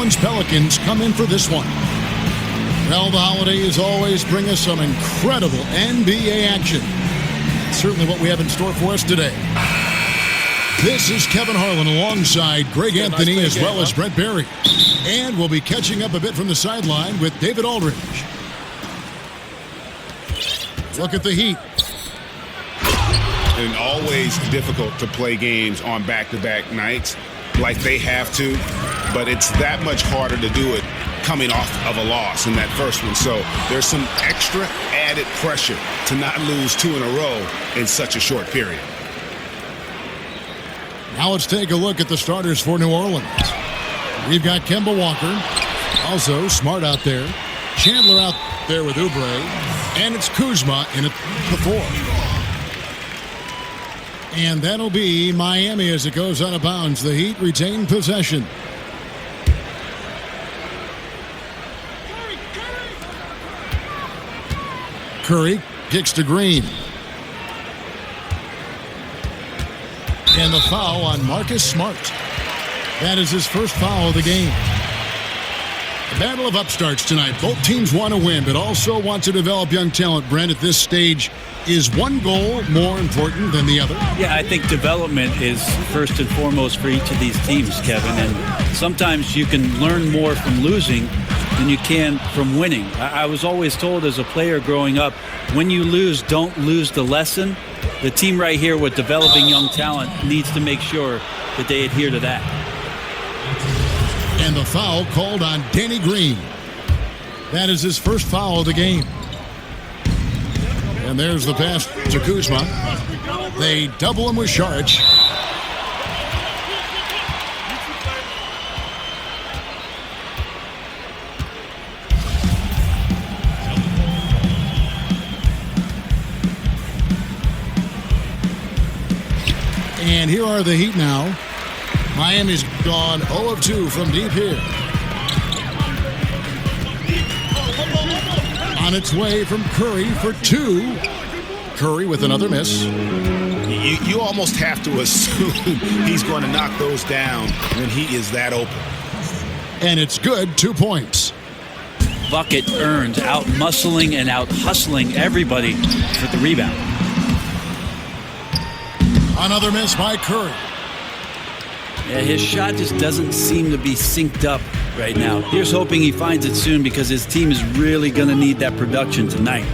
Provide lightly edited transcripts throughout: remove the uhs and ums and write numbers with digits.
Orleans Pelicans come in for this one. Well, the holidays always bring us some incredible NBA action. That's certainly what we have in store for us today. This is Kevin Harlan alongside Greg Anthony as well as Brent Barry. And we'll be catching up a bit from the sideline with David Aldridge. Look at the Heat. And always difficult to play games on back-to-back nights like they have to, but it's that much harder to do it coming off of a loss in that first one. So there's some extra added pressure to not lose 2 in a row in such a short period. Now let's take a look at the starters for New Orleans. We've got Kemba Walker, also Smart out there, Chandler out there with Oubre, and it's Kuzma in at the 4. And that'll be Miami as it goes out of bounds. The Heat retain possession. Curry kicks to Green. And the foul on Marcus Smart. That is his first foul of the game. The battle of upstarts tonight. Both teams want to win, but also want to develop young talent. Brent, at this stage, is one goal more important than the other? Yeah, I think development is first and foremost for each of these teams, Kevin. And sometimes you can learn more from losing than you can from winning. I was always told as a player growing up, when you lose, don't lose the lesson. The team right here with developing young talent needs to make sure that they adhere to that. And the foul called on Danny Green. That is his first foul of the game. And there's the pass to Kuzma. They double him with Saric. And here are the Heat now. Miami's gone 0 of 2 from deep here. On its way from Curry for 2. Curry with another miss. You almost have to assume he's going to knock those down when he is that open. And it's good, 2 points. Bucket earned, out muscling and out hustling everybody for the rebound. Another miss by Curry. Yeah, his shot just doesn't seem to be synced up right now. Here's hoping he finds it soon because his team is really going to need that production tonight.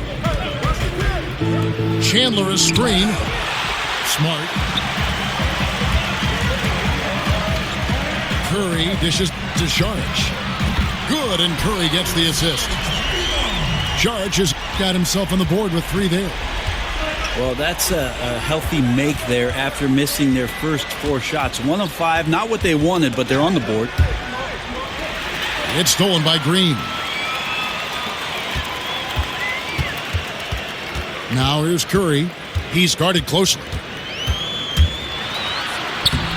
Chandler a screen. Smart. Curry dishes to Saric. Good, and Curry gets the assist. Saric has got himself on the board with 3 there. Well, that's a healthy make there after missing their first 4 shots. 1 of 5, not what they wanted, but they're on the board. It's stolen by Green. Now here's Curry. He's guarded closely.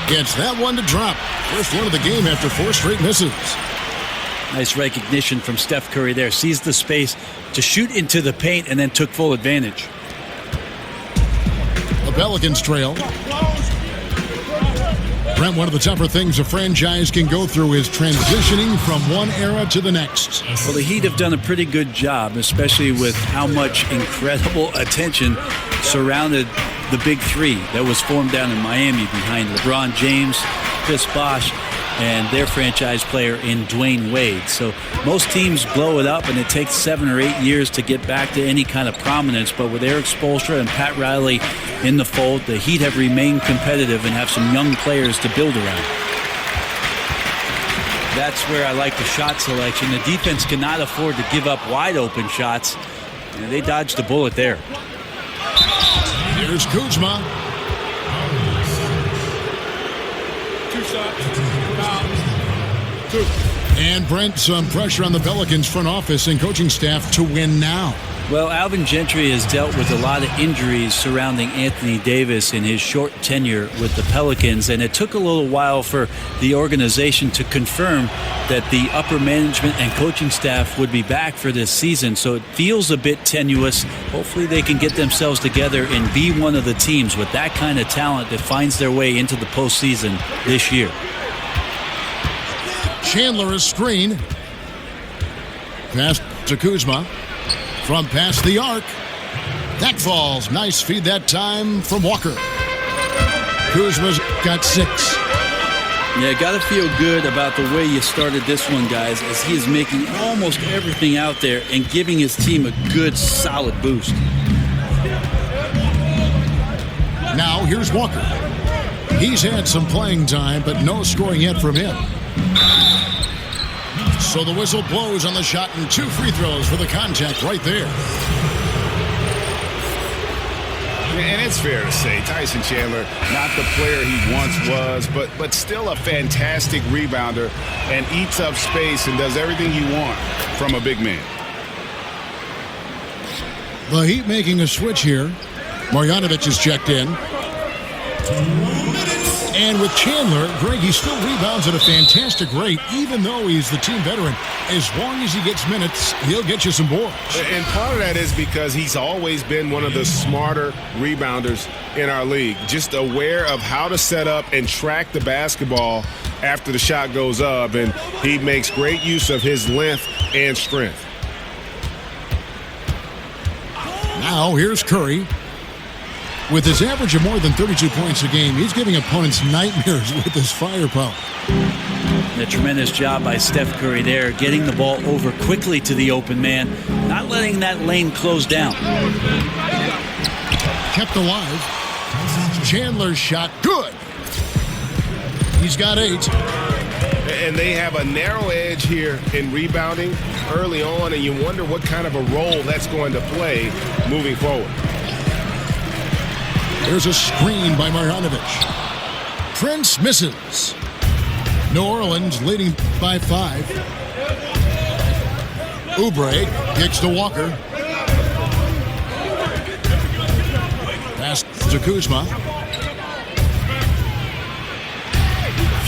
Gets that one to drop. First one of the game after 4 straight misses. Nice recognition from Steph Curry there. Sees the space to shoot into the paint and then took full advantage. The Pelicans trail. Brent, one of the tougher things a franchise can go through is transitioning from one era to the next. Well, the Heat have done a pretty good job, especially with how much incredible attention surrounded the Big Three that was formed down in Miami behind LeBron James, Chris Bosh, and their franchise player in Dwayne Wade. So most teams blow it up, and it takes 7 or 8 years to get back to any kind of prominence. But with Eric Spoelstra and Pat Riley in the fold, the Heat have remained competitive and have some young players to build around. That's where I like the shot selection. The defense cannot afford to give up wide open shots, and they dodged a bullet there. Here's Kuzma. 2 shots. And Brent, some pressure on the Pelicans front office and coaching staff to win now. Well, Alvin Gentry has dealt with a lot of injuries surrounding Anthony Davis in his short tenure with the Pelicans, and it took a little while for the organization to confirm that the upper management and coaching staff would be back for this season. So it feels a bit tenuous. Hopefully they can get themselves together and be one of the teams with that kind of talent that finds their way into the postseason this year. Chandler is screen. Pass to Kuzma. From past the arc. That falls. Nice feed that time from Walker. Kuzma's got 6. Yeah, got to feel good about the way you started this one, guys, as he is making almost everything out there and giving his team a good, solid boost. Now, here's Walker. He's had some playing time, but no scoring yet from him. So the whistle blows on the shot and 2 free throws for the contact right there. And it's fair to say, Tyson Chandler, not the player he once was, but still a fantastic rebounder and eats up space and does everything you want from a big man. The Heat making a switch here. Marjanovic is checked in. And with Chandler, Greg, he still rebounds at a fantastic rate, even though he's the team veteran. As long as he gets minutes, he'll get you some boards. And part of that is because he's always been one of the smarter rebounders in our league, just aware of how to set up and track the basketball after the shot goes up, and he makes great use of his length and strength. Now, here's Curry. With his average of more than 32 points a game, he's giving opponents nightmares with his firepower. A tremendous job by Steph Curry there, getting the ball over quickly to the open man, not letting that lane close down. Kept alive. Chandler's shot, good. He's got 8. And they have a narrow edge here in rebounding early on, and you wonder what kind of a role that's going to play moving forward. There's a screen by Marjanovic. Prince misses. New Orleans leading by 5. Oubre kicks to Walker. Pass to Kuzma.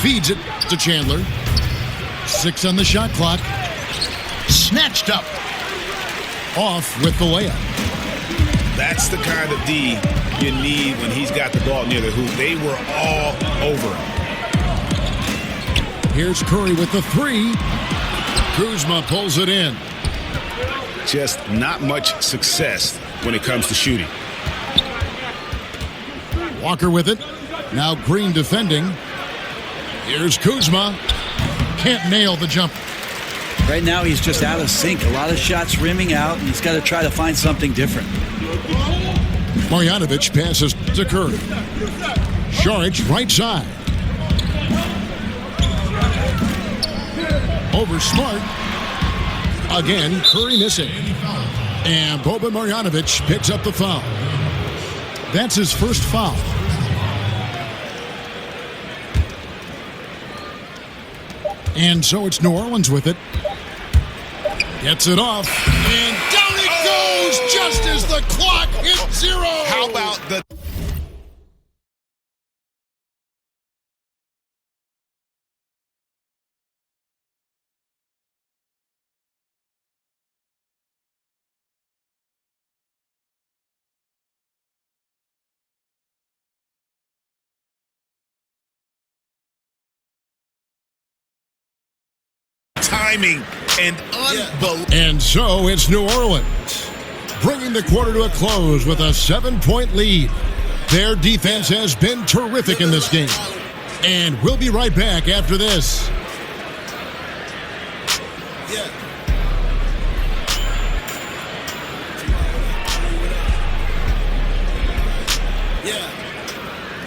Feeds it to Chandler. 6 on the shot clock. Snatched up. Off with the layup. That's the kind of D you need when he's got the ball near the hoop. They were all over him. Here's Curry with the 3. Kuzma pulls it in. Just not much success when it comes to shooting. Walker with it. Now Green defending. Here's Kuzma. Can't nail the jumper. Right now he's just out of sync. A lot of shots rimming out, and he's got to try to find something different. Marjanovic passes to Curry. Šarić right side. Over Smart. Again, Curry missing. And Boban Marjanovic picks up the foul. That's his first foul. And so it's New Orleans with it. Gets it off. And down it goes just as the clock hits 0. How about the... timing and unbelievable. And so it's New Orleans, bringing the quarter to a close with a 7-point lead. Their defense has been terrific in this game. And we'll be right back after this.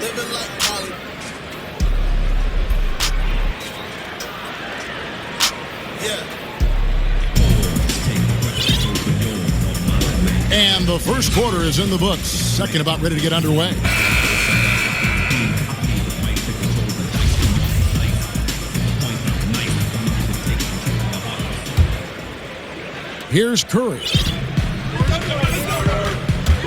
Living like Hollywood. And the first quarter is in the books. Second about ready to get underway. Here's Curry.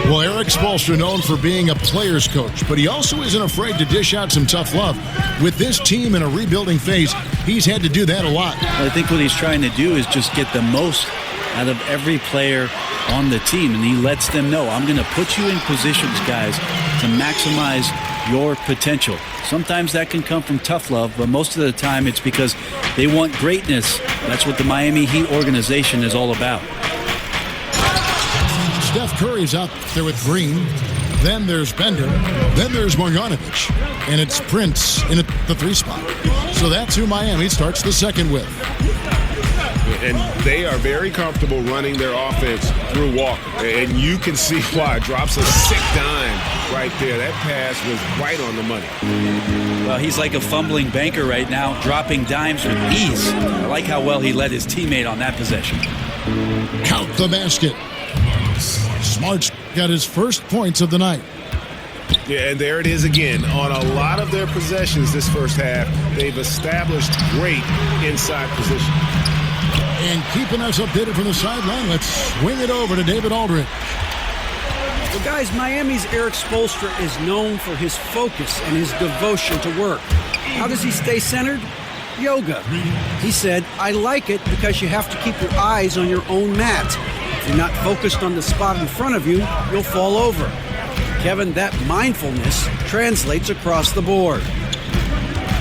Well, Eric Spoelstra known for being a player's coach, but he also isn't afraid to dish out some tough love. With this team in a rebuilding phase, he's had to do that a lot. I think what he's trying to do is just get the most out of every player on the team, and he lets them know, I'm going to put you in positions, guys, to maximize your potential. Sometimes that can come from tough love, but most of the time it's because they want greatness. That's what the Miami Heat organization is all about. Steph Curry's out there with Green. Then there's Bender. Then there's Marjanovic. And it's Prince in at the 3 spot. So that's who Miami starts the second with. And they are very comfortable running their offense through Walker. And you can see why. Drops a sick dime right there. That pass was right on the money. Well, he's like a fumbling banker right now, dropping dimes with ease. I like how well he led his teammate on that possession. Count the basket. Smart's got his first points of the night. Yeah, and there it is again. On a lot of their possessions this first half, they've established great inside position. And keeping us updated from the sideline, let's swing it over to David Aldridge. Well, guys, Miami's Eric Spoelstra is known for his focus and his devotion to work. How does he stay centered? Yoga. He said, I like it because you have to keep your eyes on your own mat. If you're not focused on the spot in front of you, you'll fall over. Kevin, that mindfulness translates across the board.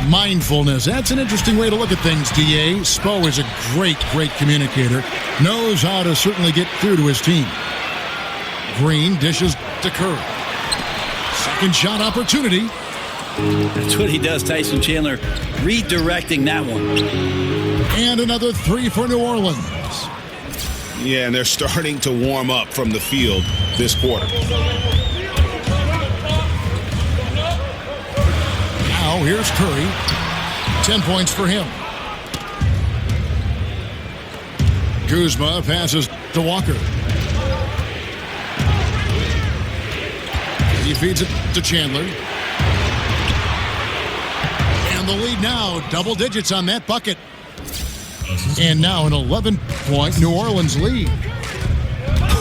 Mindfulness. That's an interesting way to look at things, D.A. Spo is a great communicator. Knows how to certainly get through to his team. Green dishes to Curry. Second shot opportunity. That's what he does, Tyson Chandler, redirecting that one. And another 3 for New Orleans. Yeah, and they're starting to warm up from the field this quarter. Now here's Curry. 10 points for him. Kuzma passes to Walker. He feeds it to Chandler. And the lead now, double digits on that bucket. And now an 11-point New Orleans lead.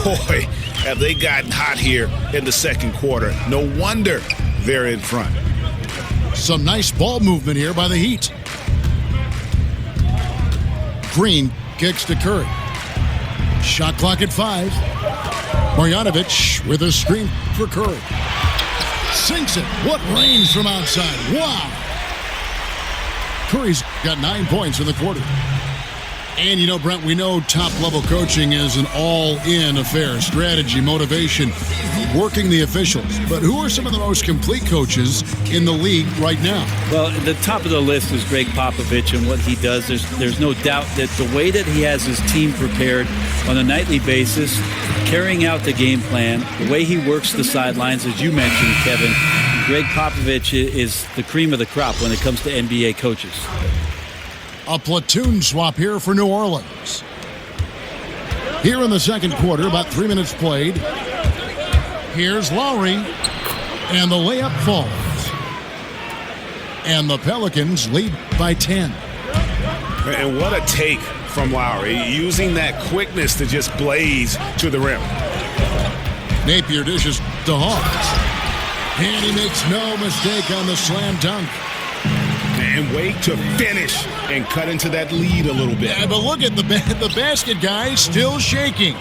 Boy, have they gotten hot here in the second quarter. No wonder they're in front. Some nice ball movement here by the Heat. Green kicks to Curry. Shot clock at 5. Marjanovic with a screen for Curry. Sinks it. What range from outside. Wow. Curry's got 9 points in the quarter. And, you know, Brent, we know top-level coaching is an all-in affair. Strategy, motivation, working the officials. But who are some of the most complete coaches in the league right now? Well, the top of the list is Greg Popovich and what he does. There's no doubt that the way that he has his team prepared on a nightly basis, carrying out the game plan, the way he works the sidelines, as you mentioned, Kevin, Greg Popovich is the cream of the crop when it comes to NBA coaches. A platoon swap here for New Orleans. Here in the second quarter, about 3 minutes played. Here's Lowry, and the layup falls. And the Pelicans lead by 10. And what a take from Lowry, using that quickness to just blaze to the rim. Napier dishes to Hawks. And he makes no mistake on the slam dunk. And wait to finish and cut into that lead a little bit. Yeah, but look at the basket guy still shaking.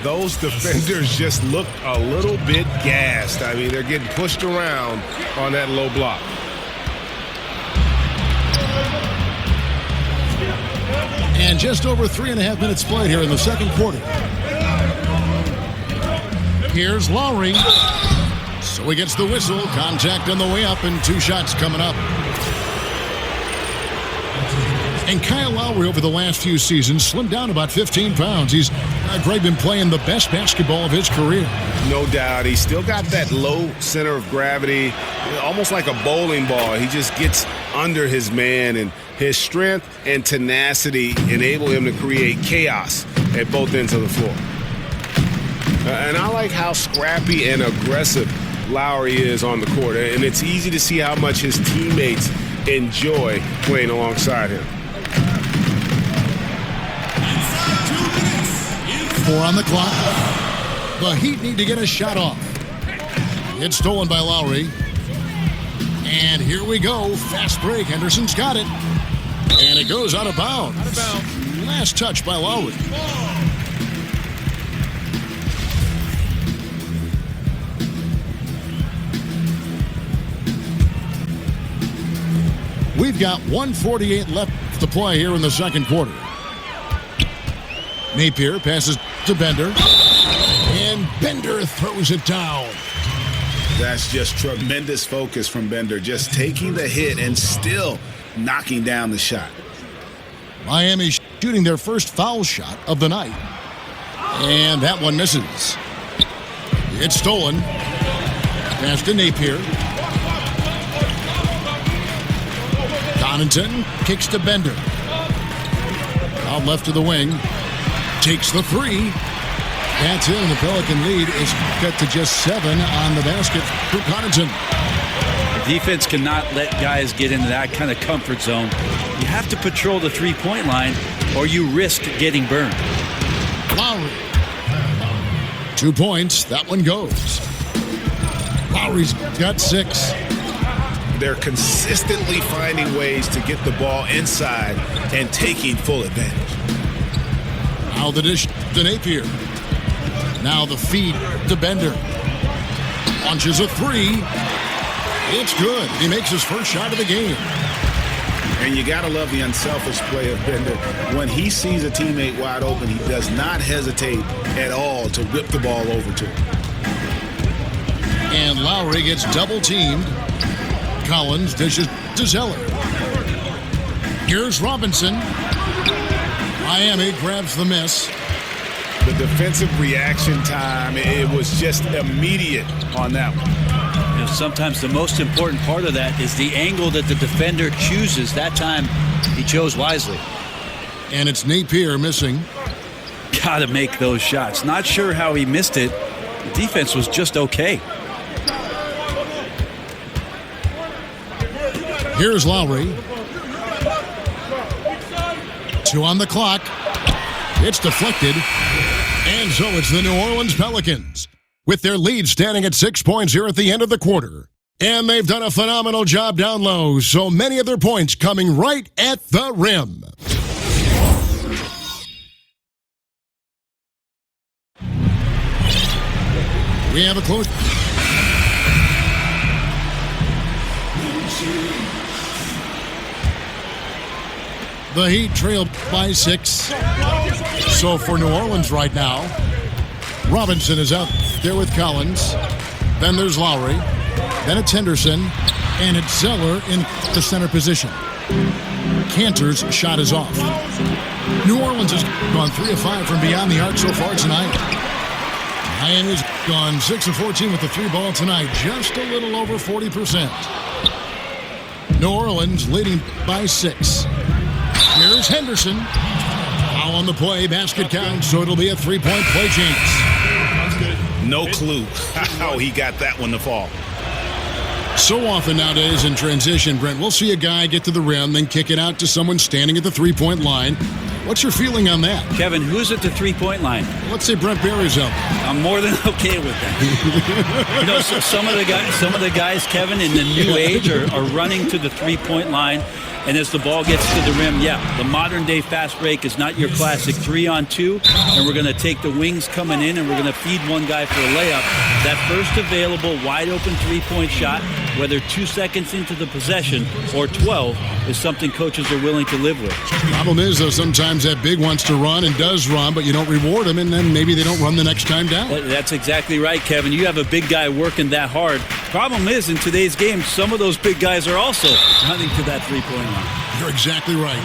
Those defenders just look a little bit gassed. I mean, they're getting pushed around on that low block. And just over 3.5 minutes played here in the second quarter. Here's Lowry. So he gets the whistle. Contact on the way up and 2 shots coming up. And Kyle Lowry over the last few seasons slimmed down about 15 pounds. He's, Greg, been playing the best basketball of his career. No doubt. He's still got that low center of gravity, almost like a bowling ball. He just gets under his man, and his strength and tenacity enable him to create chaos at both ends of the floor. And I like how scrappy and aggressive Lowry is on the court, and it's easy to see how much his teammates enjoy playing alongside him. 4 on the clock. The Heat need to get a shot off. It's stolen by Lowry. And here we go. Fast break. Henderson's got it. And it goes out of bounds. Last touch by Lowry. We've got 1:48 left to play here in the second quarter. Napier passes to Bender. And Bender throws it down. That's just tremendous focus from Bender. Just taking the hit and still knocking down the shot. Miami shooting their first foul shot of the night. And that one misses. It's stolen. Pass to Napier. Connaughton kicks to Bender. Out left to the wing. Takes the three. That's in. The Pelican lead is cut to just 7 on the basket for Connaughton. The defense cannot let guys get into that kind of comfort zone. You have to patrol the three-point line or you risk getting burned. Lowry. 2 points. That one goes. Lowry's got 6. They're consistently finding ways to get the ball inside and taking full advantage. Now the dish to Napier. Now the feed to Bender. Launches a three. It's good. He makes his first shot of the game. And you got to love the unselfish play of Bender. When he sees a teammate wide open, he does not hesitate at all to whip the ball over to him. And Lowry gets double-teamed. Collins dishes to Zeller. Here's Robinson. Miami grabs the miss. The defensive reaction time, it was just immediate on that one. You know, sometimes the most important part of that is the angle that the defender chooses. That time, he chose wisely. And it's Napier missing. Got to make those shots. Not sure how he missed it. The defense was just okay. Here's Lowry. 2 on the clock. It's deflected. And so it's the New Orleans Pelicans with their lead standing at 6 points here at the end of the quarter. And they've done a phenomenal job down low, so many of their points coming right at the rim. We have a close. The Heat trail by 6. So for New Orleans right now, Robinson is out there with Collins. Then there's Lowry. Then it's Henderson. And it's Zeller in the center position. Cantor's shot is off. New Orleans has gone 3 of 5 from beyond the arc so far tonight. Miami's gone 6 of 14 with the 3 ball tonight. Just a little over 40%. New Orleans leading by 6. Here's Henderson. Foul on the play. Basket count, so it'll be a 3-point play chance. No clue how he got that one to fall. So often nowadays in transition, Brent, we'll see a guy get to the rim, then kick it out to someone standing at the 3-point line. What's your feeling on that? Kevin, who's at the 3-point line? Let's say Brent Barry's up. I'm more than okay with that. You know, so some of the guys, Kevin, in the new age are running to the 3-point line. And as the ball gets to the rim, the modern-day fast break is not your classic 3-on-2, and we're going to take the wings coming in, and we're going to feed one guy for a layup. That first available wide-open 3-point shot, whether 2 seconds into the possession or 12, is something coaches are willing to live with. Problem is, though, sometimes that big wants to run and does run, but you don't reward him, and then maybe they don't run the next time down. That's exactly right, Kevin. You have a big guy working that hard. Problem is, in today's game, some of those big guys are also running to that 3-point line. You're exactly right.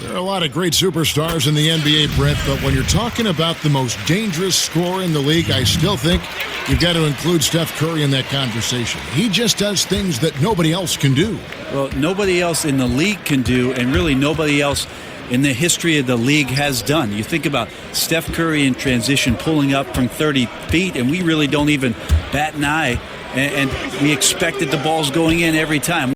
There are a lot of great superstars in the NBA, Brett, but when you're talking about the most dangerous scorer in the league, I still think you've got to include Steph Curry in that conversation. He just does things that nobody else can do. Well, nobody else in the league can do, and really nobody else in the history of the league has done. You think about Steph Curry in transition pulling up from 30 feet, and we really don't even bat an eye, and we expected the balls going in every time.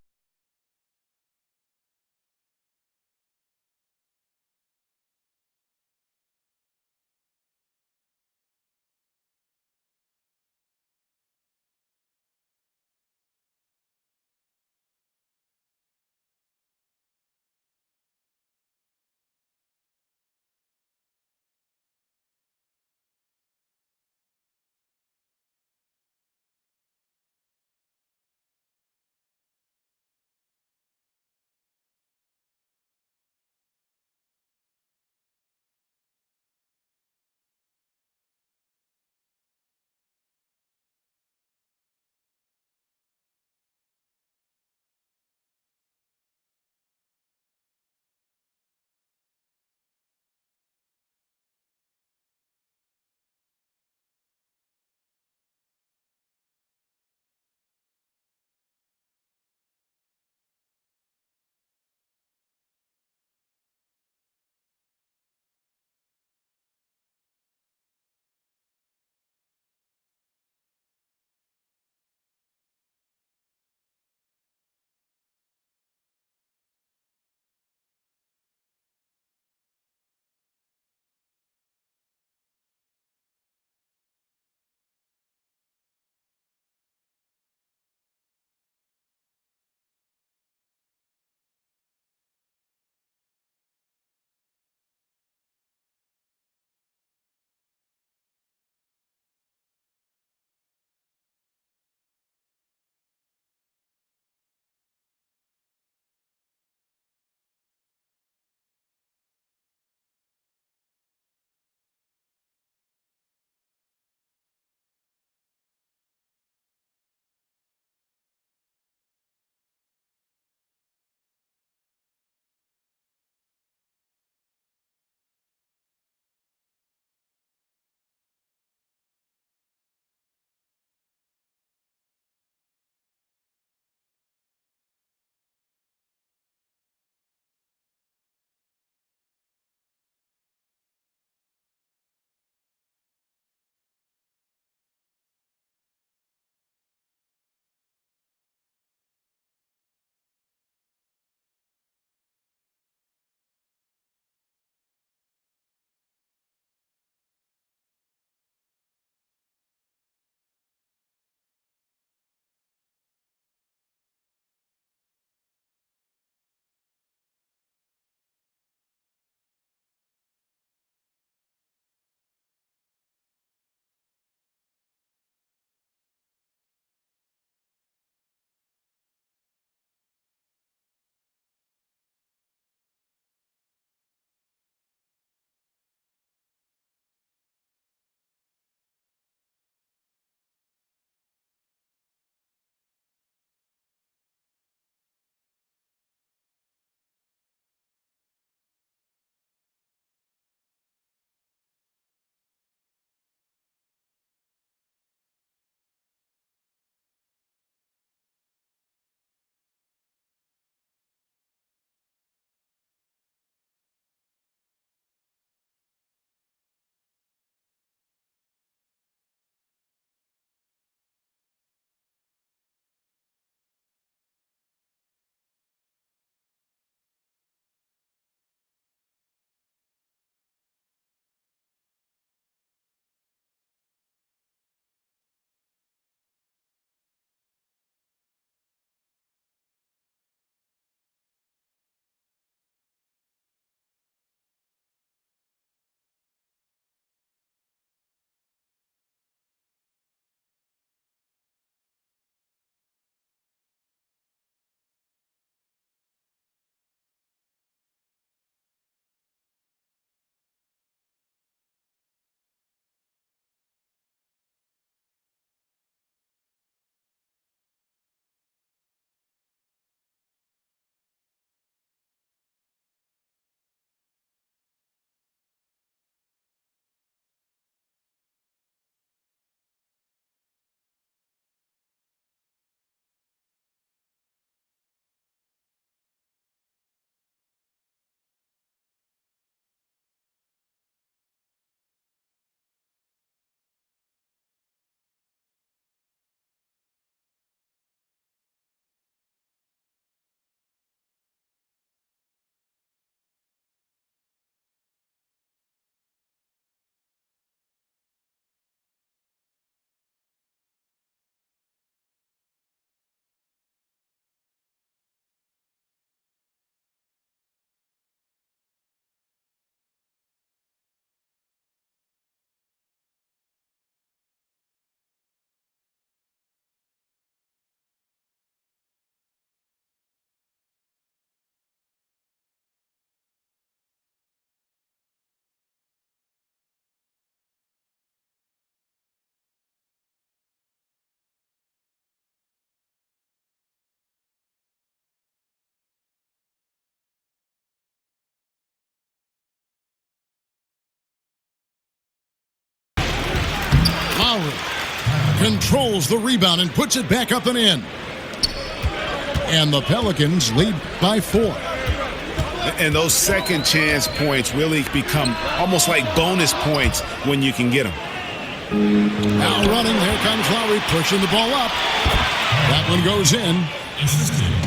Lowry controls the rebound and puts it back up and in. And the Pelicans lead by 4. And those second chance points really become almost like bonus points when you can get them. Now running, here comes Lowry pushing the ball up. That one goes in.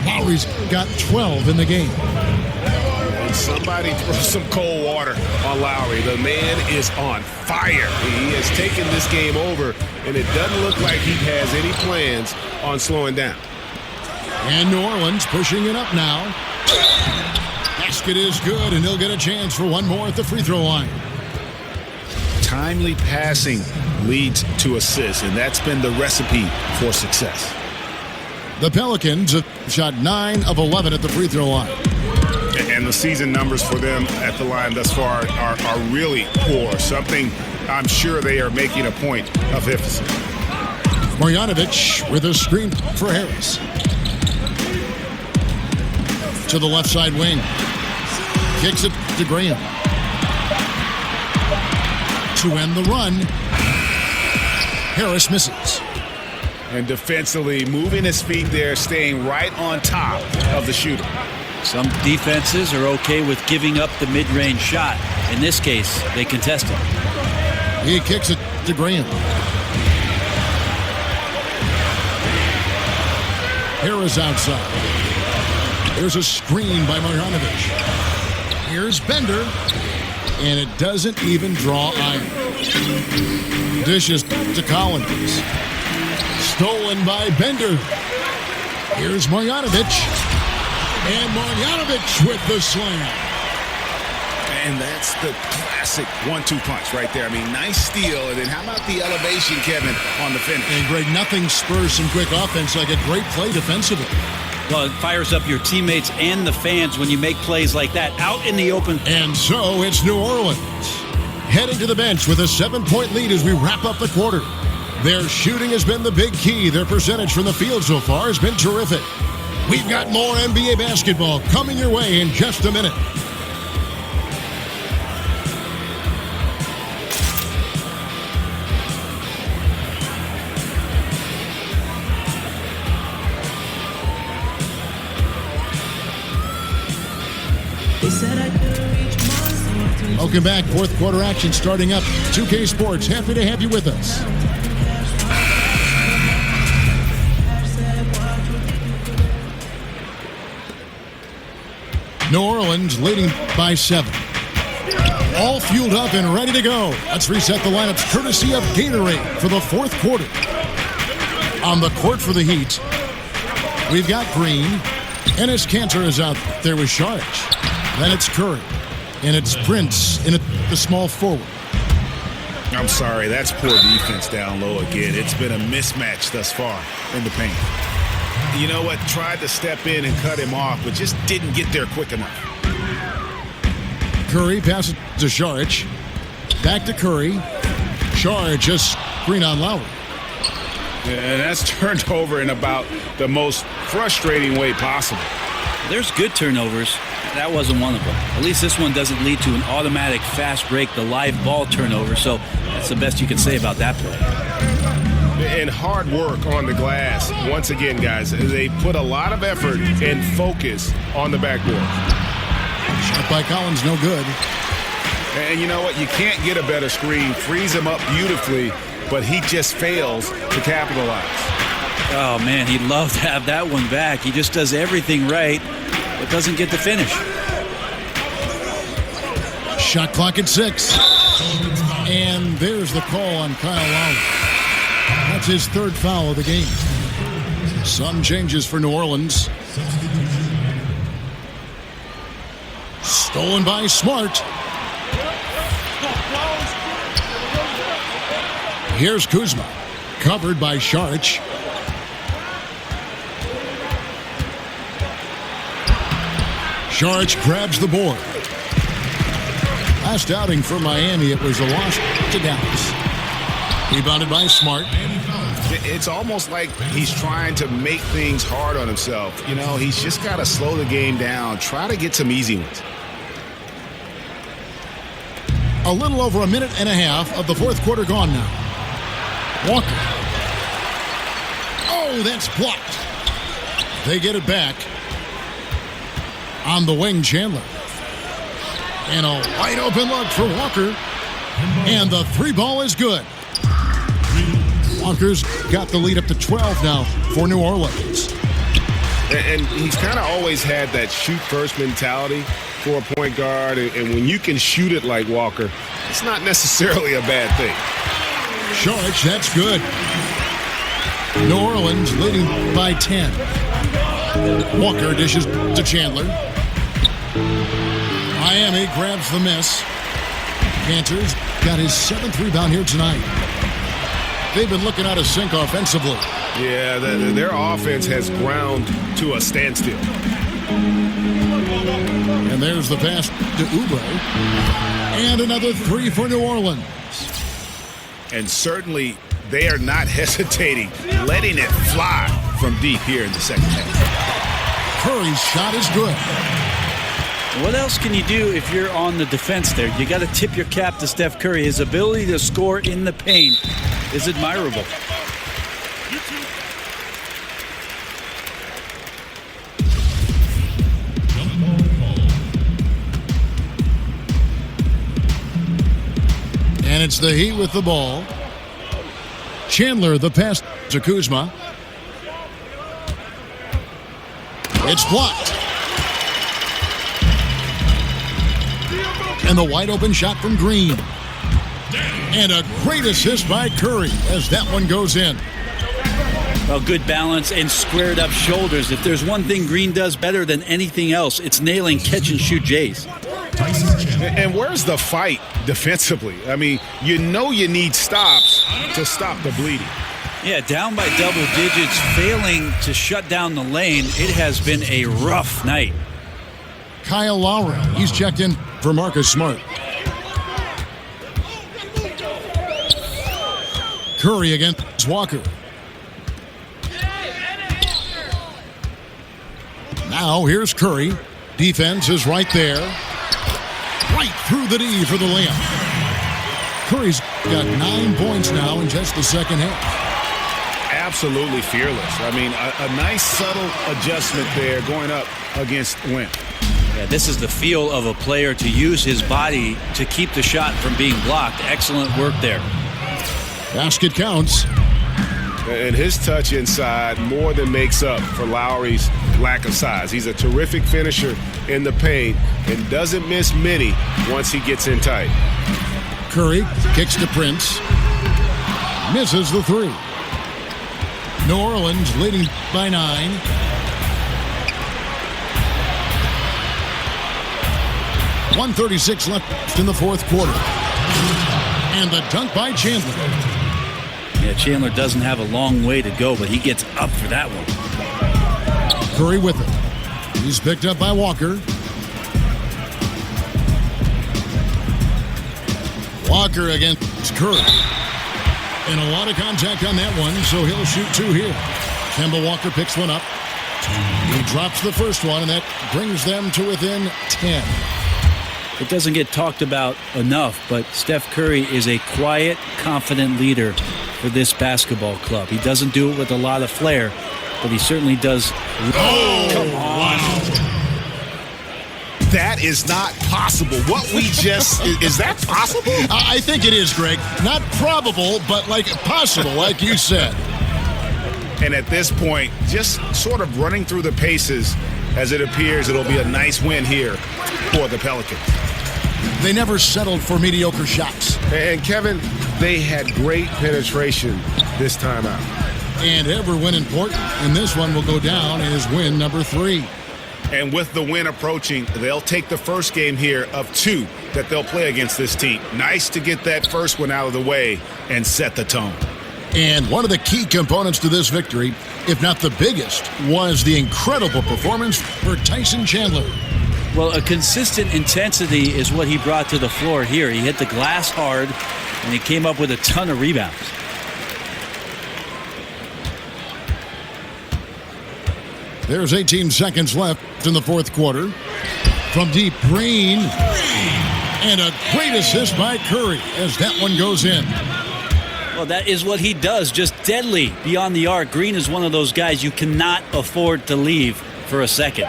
Lowry's got 12 in the game. And somebody throw some cold water on Lowry. The man is on fire. He has taken this game over, and it doesn't look like he has any plans on slowing down. And New Orleans pushing it up now. Basket is good, and he'll get a chance for one more at the free throw line. Timely passing leads to assists, and that's been the recipe for success. The Pelicans have shot 9 of 11 at the free throw line. And the season numbers for them at the line thus far are really poor. Something I'm sure they are making a point of emphasis. Marjanovic with a screen for Harris. To the left side wing. Kicks it to Graham. To end the run. Harris misses. And defensively, moving his feet there, staying right on top of the shooter. Some defenses are okay with giving up the mid-range shot. In this case, they contest it. He kicks it to Graham. Harris outside. There's a screen by Marjanovic. Here's Bender. And it doesn't even draw iron. Dishes to Collins. Stolen by Bender. Here's Marjanovic. And Marjanovic with the slam. And that's the classic 1-2 punch right there. I mean, nice steal. And then how about the elevation, Kevin, on the finish? And Greg, nothing spurs some quick offense like a great play defensively. Well, it fires up your teammates and the fans when you make plays like that out in the open. And so it's New Orleans heading to the bench with a 7-point lead as we wrap up the quarter. Their shooting has been the big key. Their percentage from the field so far has been terrific. We've got more NBA basketball coming your way in just a minute. Welcome back. Fourth quarter action starting up. 2K Sports, happy to have you with us. New Orleans leading by 7. All fueled up and ready to go. Let's reset the lineups courtesy of Gatorade for the fourth quarter. On the court for the Heat, we've got Green. Enes Kanter is out there with Saric. Then it's Curry. And it's Prince in the small forward. I'm sorry, that's poor defense down low again. It's been a mismatch thus far in the paint. You know what? Tried to step in and cut him off, but just didn't get there quick enough. Curry passes to Saric. Back to Curry. Saric just screen on Lowry. And that's turned over in about the most frustrating way possible. There's good turnovers. That wasn't one of them. At least this one doesn't lead to an automatic fast break, the live ball turnover. So that's the best you can say about that play. And hard work on the glass. Once again, guys, they put a lot of effort and focus on the backboard. Shot by Collins, no good. And you know what? You can't get a better screen. Frees him up beautifully, but he just fails to capitalize. Oh, man, he'd love to have that one back. He just does everything right, but doesn't get the finish. Shot clock at 6. And there's the call on Kyle Lowry. That's his third foul of the game. Some changes for New Orleans. Stolen by Smart. Here's Kuzma. Covered by Saric. Saric grabs the board. Last outing for Miami, it was a loss to Dallas. Rebounded by Smart. It's almost like he's trying to make things hard on himself. You know, he's just got to slow the game down, try to get some easy ones. A little over a minute and a half of the fourth quarter gone now. Walker. Oh, that's blocked. They get it back. On the wing, Chandler. And a wide open look for Walker. And the three ball is good. Walker's got the lead up to 12 now for New Orleans. And he's kind of always had that shoot-first mentality for a point guard. And when you can shoot it like Walker, it's not necessarily a bad thing. Short, that's good. New Orleans leading by 10. Walker dishes to Chandler. Miami grabs the miss. Panthers got his 7th rebound here tonight. They've been looking out of sync offensively. Yeah, their offense has ground to a standstill. And there's the pass to Oubre. And another three for New Orleans. And certainly they are not hesitating, letting it fly from deep here in the second half. Curry's shot is good. What else can you do if you're on the defense there? You got to tip your cap to Steph Curry. His ability to score in the paint is admirable. And it's the Heat with the ball. Chandler, the pass to Kuzma. It's blocked. And the wide open shot from Green. And a great assist by Curry as that one goes in. Well, good balance and squared up shoulders. If there's one thing Green does better than anything else, it's nailing catch and shoot Jays. And where's the fight defensively? I mean, you know you need stops to stop the bleeding. Yeah, down by double digits, failing to shut down the lane. It has been a rough night. Kyle Lowry, he's checked in for Marcus Smart. Curry against Walker. Now here's Curry. Defense is right there. Right through the D for the layup. Curry's got 9 points now in just the second half. Absolutely fearless. I mean, a nice subtle adjustment there going up against Wimp. Yeah, this is the feel of a player to use his body to keep the shot from being blocked. Excellent work there. Basket counts. And his touch inside more than makes up for Lowry's lack of size. He's a terrific finisher in the paint and doesn't miss many once he gets in tight. Curry kicks to Prince. Misses the three. New Orleans leading by 9. .136 left in the fourth quarter. And the dunk by Chandler. Yeah, Chandler doesn't have a long way to go, but he gets up for that one. Curry with it. He's picked up by Walker. Walker against Curry. And a lot of contact on that one, so he'll shoot 2 here. Kemba Walker picks one up. He drops the first one, and that brings them to within 10. It doesn't get talked about enough, but Steph Curry is a quiet, confident leader for this basketball club. He doesn't do it with a lot of flair, but he certainly does. Oh, come on. That is not possible. What we just, is that possible? I think it is, Greg. Not probable, but like possible, like you said. And at this point, just sort of running through the paces as it appears it'll be a nice win here for the Pelicans. They never settled for mediocre shots. And Kevin, they had great penetration this time out. And every win important, and this one will go down as win number 3. And with the win approaching, they'll take the first game here of 2 that they'll play against this team. Nice to get that first one out of the way and set the tone. And one of the key components to this victory, if not the biggest, was the incredible performance for Tyson Chandler. Well, a consistent intensity is what he brought to the floor here. He hit the glass hard, and he came up with a ton of rebounds. There's 18 seconds left in the fourth quarter. From deep, Green. And a great assist by Curry as that one goes in. Well, that is what he does, just deadly beyond the arc. Green is one of those guys you cannot afford to leave for a second.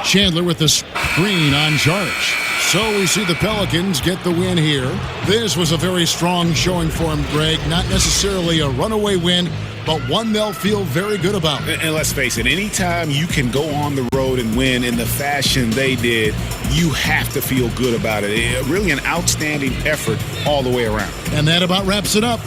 Chandler with the screen on Jarch. So we see the Pelicans get the win here. This was a very strong showing for him, Greg. Not necessarily a runaway win, but one they'll feel very good about. And let's face it, anytime you can go on the road and win in the fashion they did, you have to feel good about it. Really an outstanding effort all the way around. And that about wraps it up.